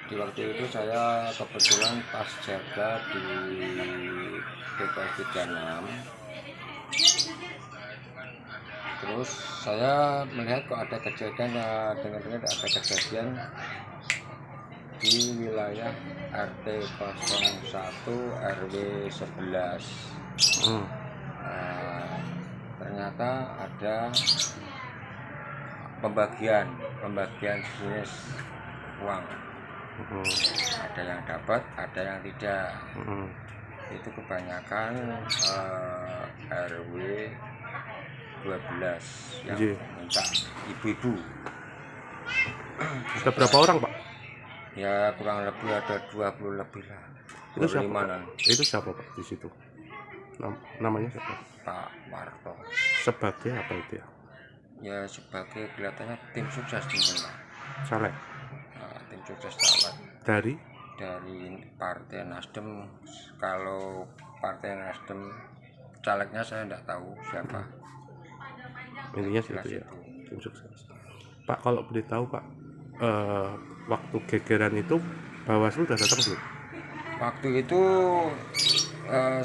Di waktu itu saya kebetulan pas jaga di TPS 36. Terus saya melihat kok ada kejadian, ya dengar-dengar ada kejadian di wilayah RT 01 RW 11. Ternyata ada pembagian jenis uang. Ada yang dapat, ada yang tidak. Itu kebanyakan RW 12 yang minta, ibu-ibu. Ada berapa orang, Pak? Ya kurang lebih ada 20 lebih lah. Itu siapa? Itu siapa, Pak, di situ? Namanya siapa? Pak Warto. Sebagai apa itu ya? Ya sebagai kelihatannya tim sukses mungkin Pak. Caleg. Tim sukses caleg. Dari Partai Nasdem. Kalau Partai Nasdem calegnya saya tidak tahu siapa. Intinya situ ya, tim sukses. Pak, kalau boleh tahu Pak, waktu gegeran itu Bawaslu sudah datang belum? Waktu itu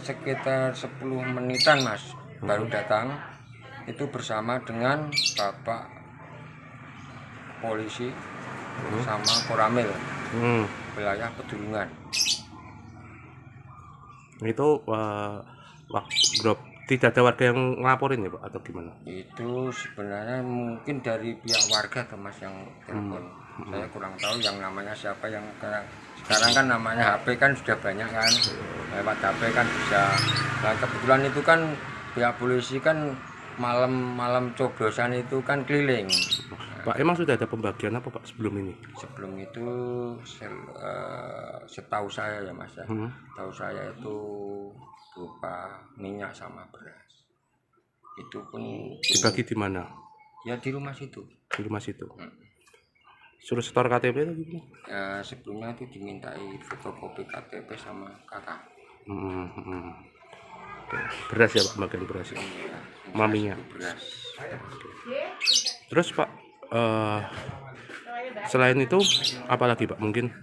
sekitar 10 menitan Mas, baru datang. Itu bersama dengan Bapak polisi sama Koramil wilayah Pedulungan. Itu grup tidak ada warga yang ngelaporin ya Pak, atau gimana? Itu sebenarnya mungkin dari pihak warga tuh Mas yang telepon. Saya kurang tahu yang namanya siapa, yang sekarang kan namanya HP kan sudah banyak kan, lewat HP kan bisa. Nah kebetulan itu kan pihak polisi kan malam coblosan itu kan keliling. Pak, emang sudah ada pembagian apa Pak sebelum ini? Sebelum itu setahu saya ya Mas ya, tahu saya itu berupa minyak sama beras. Itu pun dibagi di mana? Ya di rumah situ. Di rumah situ. Suruh setor KTP atau gimana? Sebelumnya itu dimintai fotokopi KTP sama kakak. Beras ya Pak, bagian beras ya. Maminya. Beras. Terus Pak, selain itu apalagi Pak? Mungkin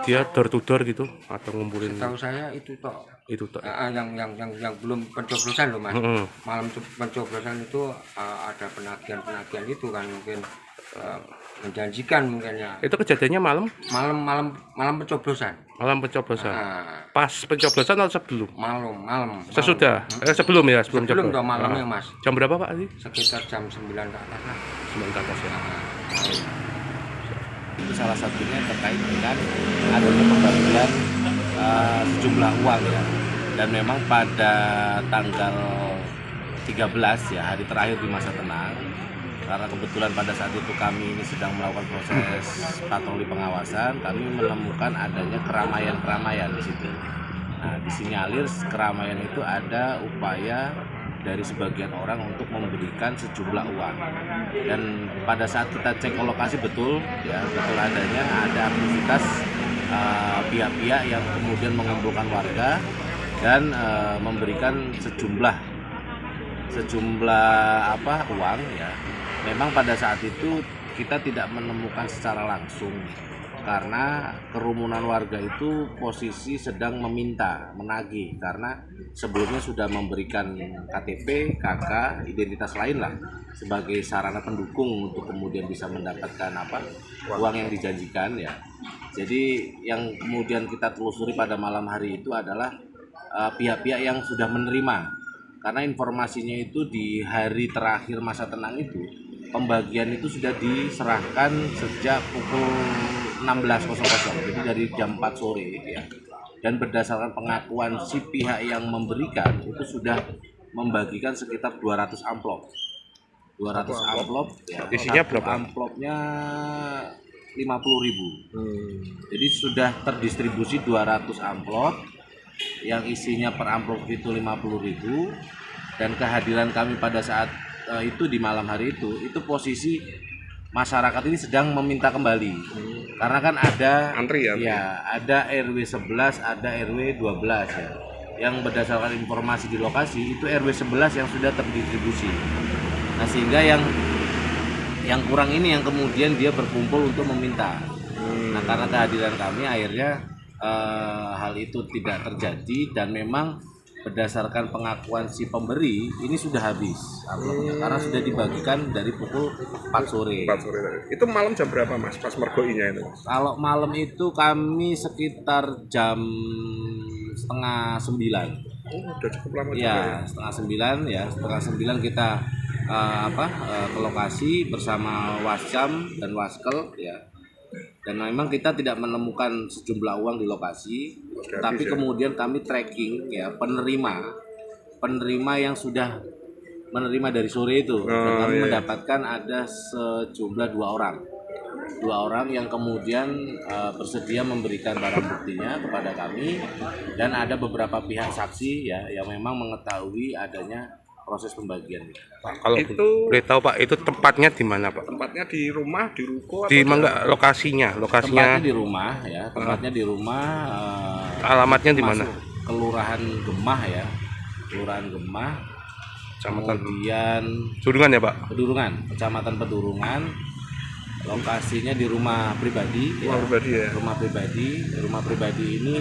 dia door to door gitu atau ngumpulin? Tahu saya itu toh. Itu toh. Yang belum pencoblosan loh Mas. Malam pencoblosan itu ada penagihan itu kan mungkin menjanjikan mungkin ya. Itu kejadiannya malam pencoblosan. Malam pencoblosan. Pas pencoblosan atau sebelum? Malam. Sesudah. Sebelum ya, sebelum toh malamnya Mas. Jam berapa Pak tadi? Sekitar jam 9 ke atas lah. 9 ke atas ya. Itu salah satunya terkait dengan adanya pembagian sejumlah uang ya. Dan memang pada tanggal 13 ya, hari terakhir di masa tenang, karena kebetulan pada saat itu kami ini sedang melakukan proses patroli pengawasan, kami menemukan adanya keramaian di situ. Nah, disinyalir keramaian itu ada upaya dari sebagian orang untuk memberikan sejumlah uang. Dan pada saat kita cek ke lokasi betul adanya ada aktivitas pihak-pihak yang kemudian mengumpulkan warga dan memberikan sejumlah uang ya. Memang pada saat itu kita tidak menemukan secara langsung karena kerumunan warga itu posisi sedang menagih karena sebelumnya sudah memberikan KTP, KK, identitas lain lah sebagai sarana pendukung untuk kemudian bisa mendapatkan uang yang dijanjikan ya. Jadi yang kemudian kita telusuri pada malam hari itu adalah pihak-pihak yang sudah menerima, karena informasinya itu di hari terakhir masa tenang itu pembagian itu sudah diserahkan sejak pukul 16.00, jadi dari jam 4 sore ya. Dan berdasarkan pengakuan si pihak yang memberikan itu sudah membagikan sekitar 200 amplop. 200 amplop ya. Isinya berapa? Amplopnya 50.000. Jadi sudah terdistribusi 200 amplop yang isinya per amplop itu 50.000, dan kehadiran kami pada saat itu di malam hari itu posisi masyarakat ini sedang meminta kembali karena kan ada antri ya, ada RW 11, ada RW 12 ya, yang berdasarkan informasi di lokasi itu RW 11 yang sudah terdistribusi. Nah sehingga yang kurang ini yang kemudian dia berkumpul untuk meminta. Nah, karena kehadiran kami akhirnya hal itu tidak terjadi, dan memang berdasarkan pengakuan si pemberi ini sudah habis amplopnya karena sudah dibagikan dari pukul 4 sore. 4 sore tadi. Itu malam jam berapa Mas pas mergoinya itu? Kalau malam itu kami sekitar jam setengah 9. Oh, udah cukup lama juga Ya, ya. setengah 9 kita ke lokasi bersama Wascam dan Waskel ya. Dan memang kita tidak menemukan sejumlah uang di lokasi, tapi ya. kemudian kami tracking ya penerima yang sudah menerima dari sore itu. Dan kami mendapatkan ada sejumlah dua orang yang kemudian bersedia memberikan barang buktinya kepada kami, dan ada beberapa pihak saksi ya yang memang mengetahui adanya proses pembagian. Pak, kalau itu boleh tahu Pak, itu tempatnya di mana Pak? Tempatnya di rumah, di ruko, di mana lokasinya? Tempatnya di rumah ya, tempatnya di rumah. Alamatnya di mana? Kelurahan Gemah ya, Kelurahan Gemah, Kecamatan kemudian Pedurungan ya Pak? Pedurungan, Kecamatan Pedurungan. Lokasinya di rumah pribadi. Rumah pribadi ya. Rumah pribadi ini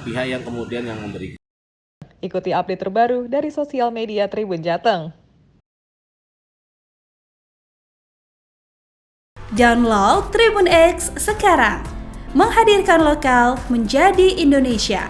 pihak yang kemudian yang memberi. Ikuti update terbaru dari sosial media Tribun Jateng. Download Tribun X sekarang, menghadirkan lokal menjadi Indonesia.